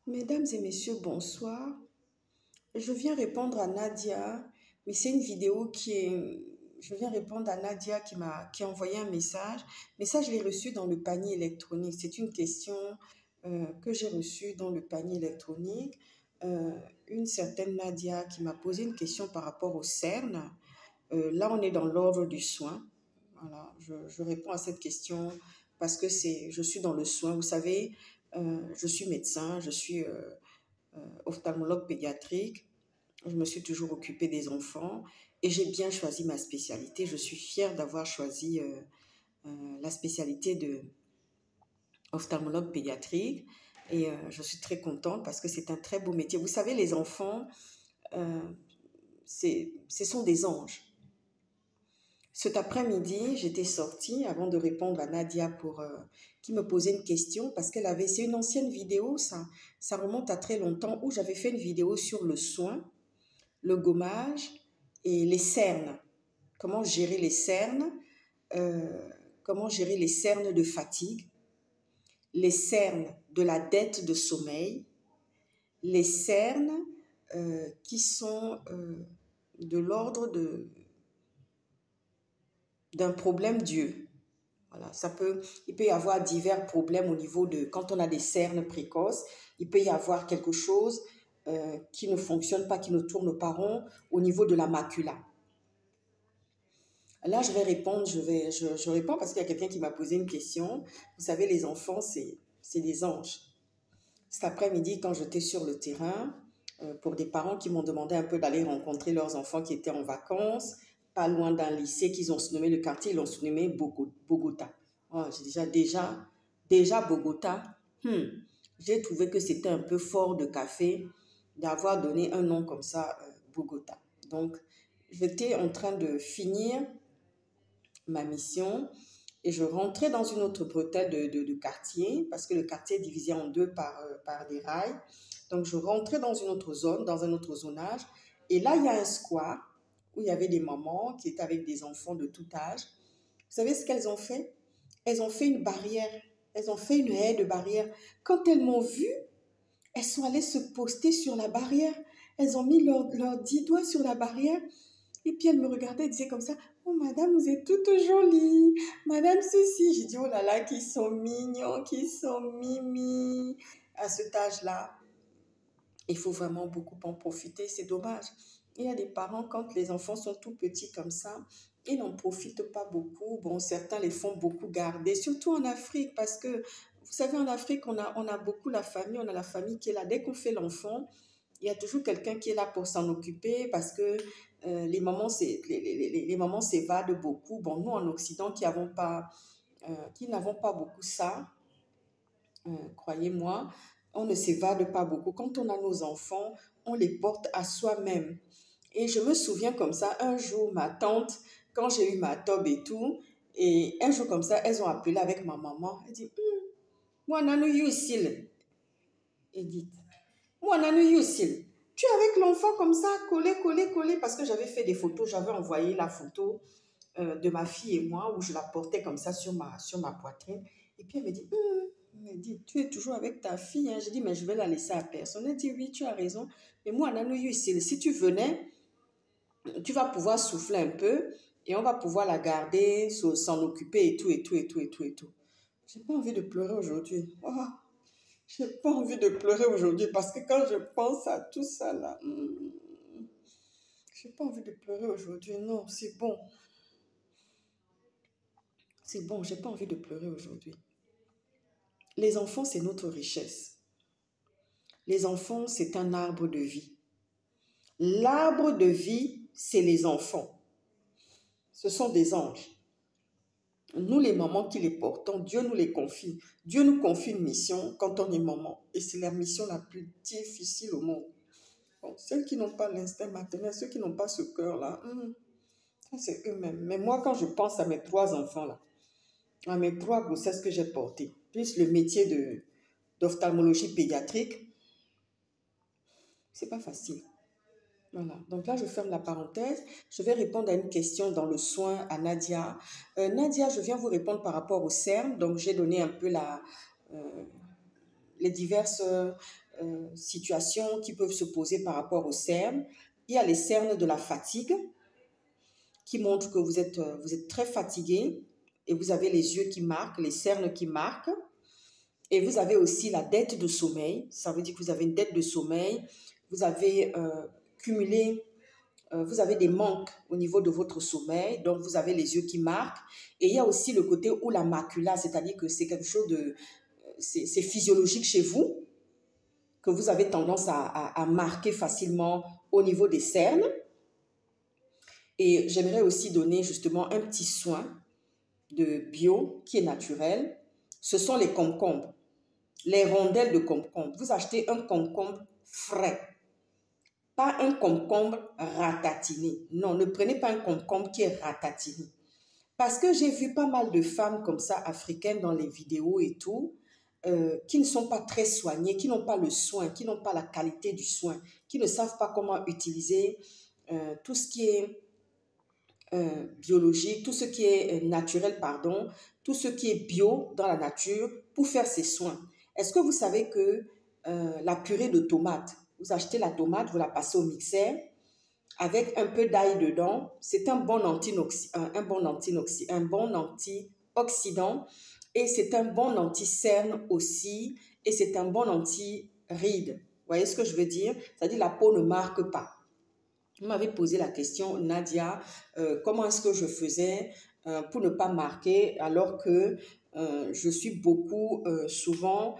Mesdames et messieurs, bonsoir. Je viens répondre à Nadia, mais c'est une vidéo qui est... Je viens répondre à Nadia qui a envoyé un message. Mais ça, je l'ai reçu dans le panier électronique. C'est une question que j'ai reçue dans le panier électronique. Euh, une certaine Nadia qui m'a posé une question par rapport au CERN. Là, on est dans l'ordre du soin. Voilà, je réponds à cette question parce que je suis dans le soin. Vous savez, je suis médecin, je suis ophtalmologue pédiatrique. Je me suis toujours occupée des enfants et j'ai bien choisi ma spécialité. Je suis fière d'avoir choisi la spécialité de ophtalmologue pédiatrique et je suis très contente parce que c'est un très beau métier. Vous savez, les enfants, euh, ce sont des anges. Cet après-midi, j'étais sortie avant de répondre à Nadia qui me posait une question parce c'est une ancienne vidéo, ça remonte à très longtemps où j'avais fait une vidéo sur le soin, le gommage et les cernes. Comment gérer les cernes, comment gérer les cernes de fatigue, les cernes de la dette de sommeil, les cernes qui sont de l'ordre d'un problème d'yeux. Voilà, il peut y avoir divers problèmes au niveau de, quand on a des cernes précoces, il peut y avoir quelque chose qui ne fonctionne pas, qui ne tourne pas rond au niveau de la macula. Là, je vais répondre, je réponds parce qu'il y a quelqu'un qui m'a posé une question. Vous savez, les enfants, c'est des anges. Cet après-midi, quand j'étais sur le terrain, pour des parents qui m'ont demandé un peu d'aller rencontrer leurs enfants qui étaient en vacances, pas loin d'un lycée qu'ils ont nommé le quartier, ils l'ont nommé Bogota. Oh, j'ai déjà Bogota. J'ai trouvé que c'était un peu fort de café d'avoir donné un nom comme ça, Bogota. Donc, j'étais en train de finir ma mission et je rentrais dans une autre bretelle de quartier parce que le quartier est divisé en deux par des rails. Donc, je rentrais dans une autre zone, dans un autre zonage. Et là, il y a un square où il y avait des mamans qui étaient avec des enfants de tout âge. Vous savez ce qu'elles ont fait? Elles ont fait une barrière. Elles ont fait une haie de barrière. Quand elles m'ont vue, elles sont allées se poster sur la barrière. Elles ont mis leurs 10 doigts sur la barrière. Et puis elles me regardaient et disaient comme ça, oh madame, vous êtes toute jolie. Madame ceci. J'ai dit, oh là là, qu'ils sont mignons, qu'ils sont mimi. À cet âge-là, il faut vraiment beaucoup en profiter. C'est dommage. Il y a des parents, quand les enfants sont tout petits comme ça, ils n'en profitent pas beaucoup. Bon, certains les font beaucoup garder, surtout en Afrique, parce que, vous savez, en Afrique, on a beaucoup la famille, on a la famille qui est là. Dès qu'on fait l'enfant, il y a toujours quelqu'un qui est là pour s'en occuper parce que les mamans s'évadent beaucoup. Bon, nous, en Occident, qui n'avons pas beaucoup ça, croyez-moi, on ne s'évade pas beaucoup. Quand on a nos enfants, on les porte à soi-même. Et je me souviens comme ça, un jour, ma tante, quand j'ai eu ma tobe et tout, et un jour comme ça, elles ont appelé avec ma maman. Elle dit, moi, nanu yusil. Edith, moi, nanu yusil. Tu es avec l'enfant comme ça, collé, collé, collé, parce que j'avais fait des photos, j'avais envoyé la photo de ma fille et moi, où je la portais comme ça sur ma poitrine. Et puis elle me dit, tu es toujours avec ta fille, hein? J'ai dit, mais je vais la laisser à personne. Elle dit, oui, tu as raison. Mais moi, Nanou Yusil, si tu venais, tu vas pouvoir souffler un peu et on va pouvoir la garder, s'en occuper et tout, et tout, et tout, et tout, et tout. J'ai pas envie de pleurer aujourd'hui. Oh, j'ai pas envie de pleurer aujourd'hui parce que quand je pense à tout ça là, j'ai pas envie de pleurer aujourd'hui. Non, c'est bon. C'est bon, j'ai pas envie de pleurer aujourd'hui. Les enfants, c'est notre richesse. Les enfants, c'est un arbre de vie. L'arbre de vie, c'est les enfants. Ce sont des anges. Nous, les mamans qui les portons, Dieu nous les confie. Dieu nous confie une mission quand on est maman. Et c'est la mission la plus difficile au monde. Bon, celles qui n'ont pas l'instinct maternel, ceux qui n'ont pas ce cœur-là, ça c'est eux-mêmes. Mais moi, quand je pense à mes 3 enfants-là, à mes 3 grossesses que j'ai portées, plus le métier d'ophtalmologie pédiatrique, c'est pas facile. Voilà, donc là je ferme la parenthèse. Je vais répondre à une question dans le soin à Nadia. Nadia, je viens vous répondre par rapport au CERN. Donc j'ai donné un peu les diverses situations qui peuvent se poser par rapport aux cernes. Il y a les cernes de la fatigue qui montrent que vous êtes très fatigué et vous avez les yeux qui marquent, les cernes qui marquent. Et vous avez aussi la dette de sommeil. Ça veut dire que vous avez une dette de sommeil. Vous avez cumulé, vous avez des manques au niveau de votre sommeil. Donc, vous avez les yeux qui marquent. Et il y a aussi le côté où la macula, c'est-à-dire que c'est quelque chose de... C'est physiologique chez vous, que vous avez tendance à marquer facilement au niveau des cernes. Et j'aimerais aussi donner justement un petit soin de bio qui est naturel. Ce sont les concombres, les rondelles de concombre. Vous achetez un concombre frais, pas un concombre ratatiné. Non, ne prenez pas un concombre qui est ratatiné. Parce que j'ai vu pas mal de femmes comme ça, africaines, dans les vidéos et tout, qui ne sont pas très soignées, qui n'ont pas le soin, qui n'ont pas la qualité du soin, qui ne savent pas comment utiliser tout ce qui est biologique, tout ce qui est naturel, pardon, tout ce qui est bio dans la nature pour faire ses soins. Est-ce que vous savez que la purée de tomate, vous achetez la tomate, vous la passez au mixeur avec un peu d'ail dedans, c'est un bon antioxydant et c'est un bon anti-cerne aussi et c'est un bon anti-rides. Vous voyez ce que je veux dire? C'est-à-dire la peau ne marque pas. Vous m'avez posé la question, Nadia, comment est-ce que je faisais pour ne pas marquer alors que je suis beaucoup, souvent,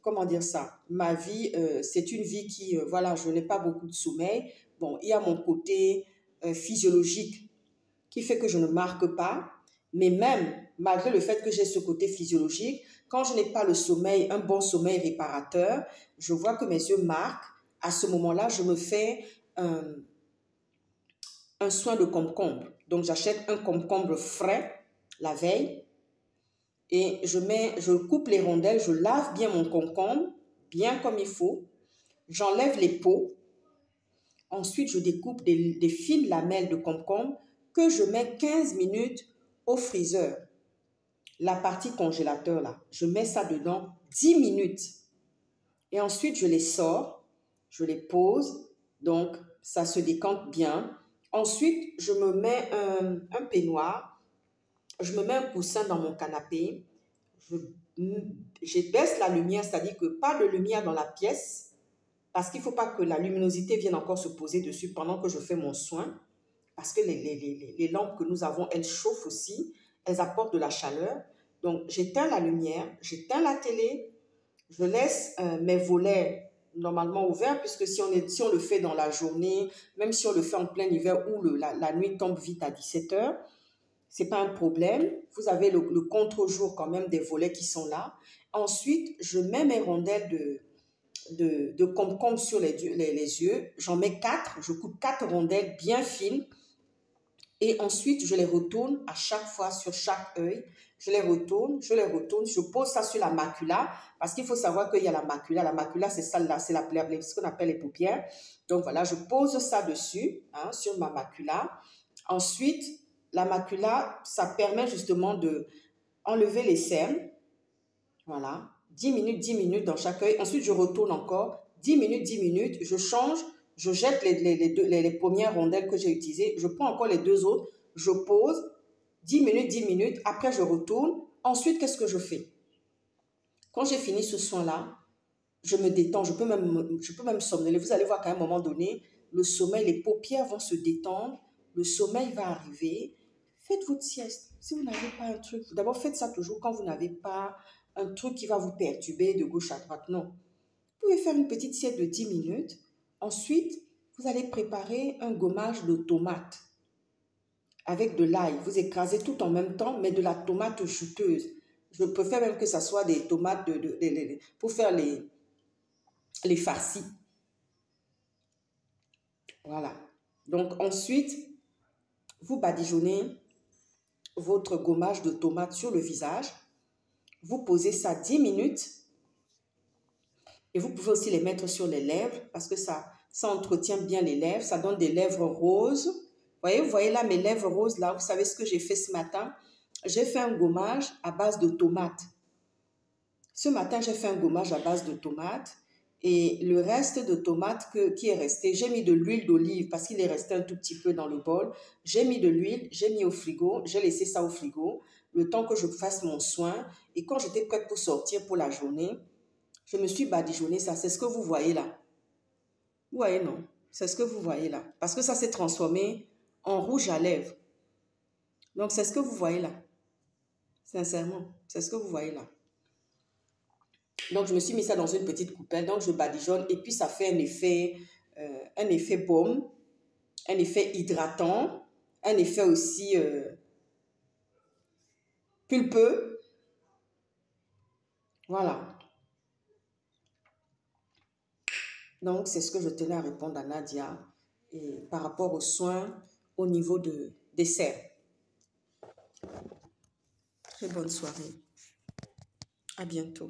comment dire ça, ma vie, c'est une vie qui, voilà, je n'ai pas beaucoup de sommeil. Bon, il y a mon côté physiologique qui fait que je ne marque pas, mais même malgré le fait que j'ai ce côté physiologique, quand je n'ai pas le sommeil, un bon sommeil réparateur, je vois que mes yeux marquent. À ce moment-là, je me fais un soin de concombre. Donc, j'achète un concombre frais la veille et je coupe les rondelles, je lave bien mon concombre, bien comme il faut. J'enlève les peaux. Ensuite, je découpe des fines lamelles de concombre que je mets 15 minutes au freezer. La partie congélateur, là, je mets ça dedans 10 minutes. Et ensuite, je les sors, je les pose. Donc, ça se décante bien. Ensuite, je me mets un peignoir, je me mets un coussin dans mon canapé, je baisse la lumière, c'est-à-dire que pas de lumière dans la pièce, parce qu'il ne faut pas que la luminosité vienne encore se poser dessus pendant que je fais mon soin, parce que les lampes que nous avons, elles chauffent aussi, elles apportent de la chaleur. Donc, j'éteins la lumière, j'éteins la télé, je laisse mes volets normalement ouverts, puisque si on le fait dans la journée, même si on le fait en plein hiver où la nuit tombe vite à 17 h, ce n'est pas un problème. Vous avez le contre-jour quand même des volets qui sont là. Ensuite, je mets mes rondelles de concombre sur les yeux. J'en mets 4, je coupe 4 rondelles bien fines. Et ensuite, je les retourne à chaque fois sur chaque œil. Je les retourne, je pose ça sur la macula, parce qu'il faut savoir qu'il y a la macula. La macula, c'est ça, là, c'est ce qu'on appelle les paupières. Donc voilà, je pose ça dessus, hein, sur ma macula. Ensuite, la macula, ça permet justement de enlever les cernes. Voilà, 10 minutes dans chaque œil. Ensuite, je retourne encore, 10 minutes, je change. Je jette les premières rondelles que j'ai utilisées. Je prends encore les 2 autres. Je pose 10 minutes. Après, je retourne. Ensuite, qu'est-ce que je fais? Quand j'ai fini ce soin-là, je me détends. Je peux même somnoler. Vous allez voir qu'à un moment donné, le sommeil, les paupières vont se détendre. Le sommeil va arriver. Faites votre sieste. Si vous n'avez pas un truc, d'abord faites ça toujours quand vous n'avez pas un truc qui va vous perturber de gauche à droite. Non. Vous pouvez faire une petite sieste de 10 minutes. Ensuite, vous allez préparer un gommage de tomates avec de l'ail. Vous écrasez tout en même temps, mais de la tomate chuteuse. Je préfère même que ça soit des tomates pour faire les farcis. Voilà. Donc ensuite, vous badigeonnez votre gommage de tomates sur le visage. Vous posez ça 10 minutes. Et vous pouvez aussi les mettre sur les lèvres parce que ça entretient bien les lèvres. Ça donne des lèvres roses. Vous voyez là mes lèvres roses là. Vous savez ce que j'ai fait ce matin? J'ai fait un gommage à base de tomates. Ce matin, j'ai fait un gommage à base de tomates. Et le reste de tomate qui est resté, j'ai mis de l'huile d'olive parce qu'il est resté un tout petit peu dans le bol. J'ai mis de l'huile, j'ai mis au frigo, j'ai laissé ça au frigo le temps que je fasse mon soin. Et quand j'étais prête pour sortir pour la journée, je me suis badigeonné ça. C'est ce que vous voyez là. Vous voyez, non? C'est ce que vous voyez là. Parce que ça s'est transformé en rouge à lèvres. Donc, c'est ce que vous voyez là. Sincèrement, c'est ce que vous voyez là. Donc, je me suis mis ça dans une petite coupelle. Donc, je badigeonne et puis ça fait un effet baume, un effet hydratant, un effet aussi pulpeux. Voilà. Donc, c'est ce que je tenais à répondre à Nadia et par rapport aux soins au niveau des serres. Très bonne soirée. À bientôt.